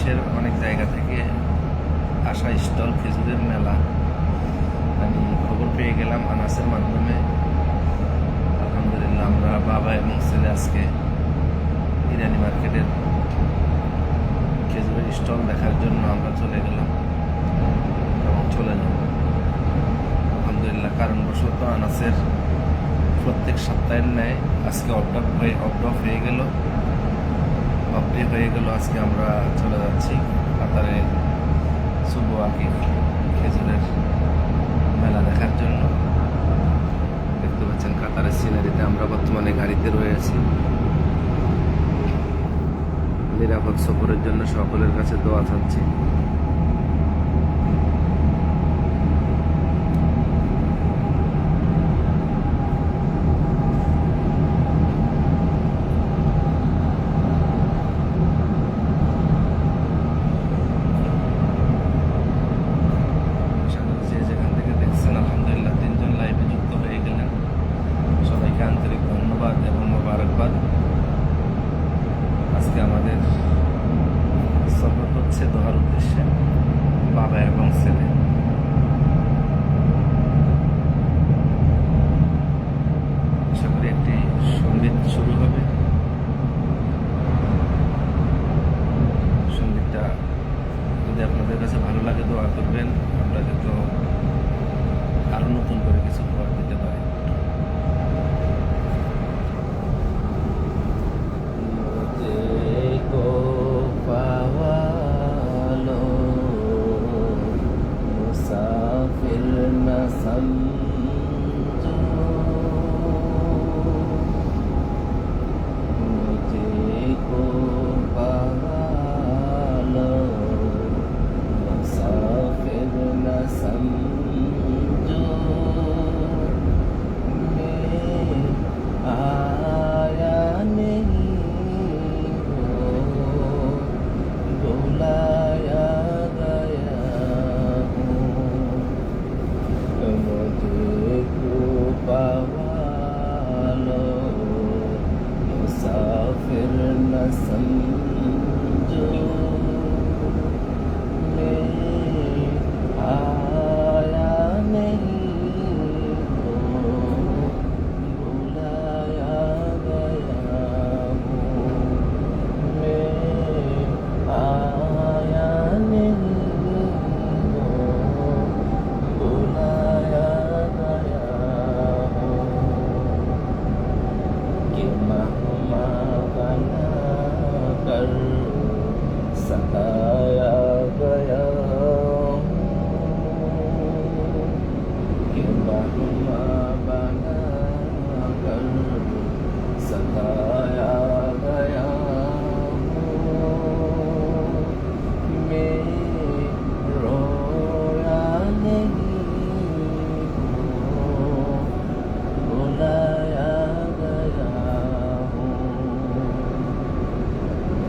বিশ্বের অনেক জায়গা থেকে আসা স্টল খেজুরের মেলা আমি খবর পেয়ে গেলাম আনাসের মাধ্যমে। আলহামদুলিল্লাহ আমরা বাবা এবং ছেলে আজকে ইরানি মার্কেটের খেজুরের স্টল দেখার জন্য আমরা চলে গেলাম এবং চলে যাব। আলহামদুলিল্লাহ কারণবশত আনাসের প্রত্যেক সপ্তাহের ন্যায় আজকে অফ হয়ে গেল, আজকে আমরা চলে যাচ্ছি কাতারে সুবু আকিক খেজুরের মেলা দেখার জন্য। দেখতে পাচ্ছেন কাতারের সিনারিতে আমরা বর্তমানে গাড়িতে রয়েছি। নিরাপদ সফরের জন্য সকলের কাছে দোয়া চাচ্ছি। আন্তরিক ধন্যবাদ এবং মোবারকবাদ। আজকে আমাদের সফর হচ্ছে দোহার উদ্দেশ্যে, বাবা এবং ছেলে। আশা করি একটি সঙ্গীত শুরু হবে। সঙ্গীতটা যদি আপনাদের কাছে ভালো লাগে দোয়া করবেন, আমরা যত আরো নতুন করে কিছু উপহার দিতে পারি।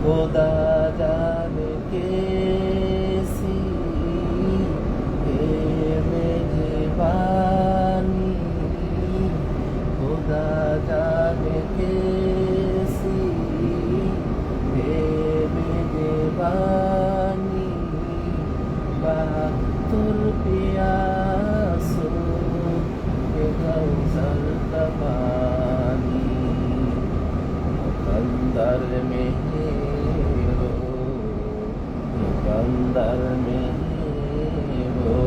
खुदा जाने कैसी है मेजबानी, खुदा जाने कैसी है मेजबानी। बहादुर प्यासों के कौसर का पानी मुकद्दर में अंदर में वो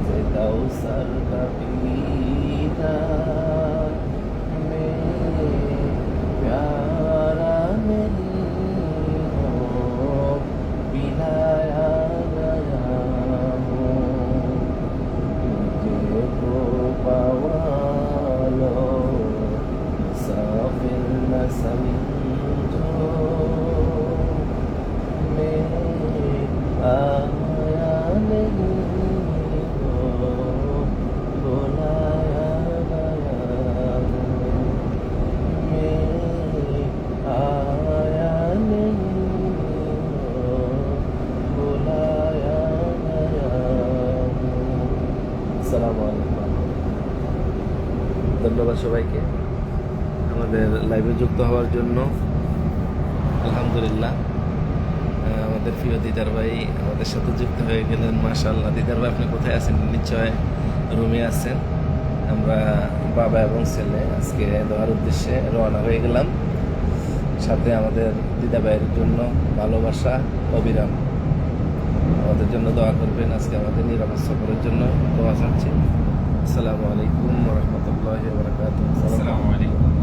से कौसर का पीता मेरे प्यारा नहीं हो पिलाया गया हो। मुझे को पावा लो मुसाफिर न समझो, आया नहीं हो बुलाया गया मैं, आया नहीं हो बुलाया गया। আসসালামু আলাইকুম। ধন্যবাদ সবাইকে আমাদের লাইভে যুক্ত হওয়ার জন্য। আলহামদুলিল্লাহ আমাদের প্রিয় দিদার ভাই আমাদের সাথে যুক্ত হয়ে গেলেন। মাশাআল্লাহ, দিদার ভাই আপনি কোথায় আছেন? নিশ্চয় রুমে আছেন। আমরা বাবা এবং ছেলে আজকে দোহার উদ্দেশ্যে রওনা হয়ে গেলাম। সাথে আমাদের দিদা ভাইয়ের জন্য ভালোবাসা অবিরাম। আমাদের জন্য দোয়া করবেন। আজকে আমাদের নিরাপদ সফরের জন্য দোয়া চাচ্ছি। আসসালামু আলাইকুম ওয়া রাহমাতুল্লাহি ওয়া বারাকাতুহু। আসসালামু আলাইকুম।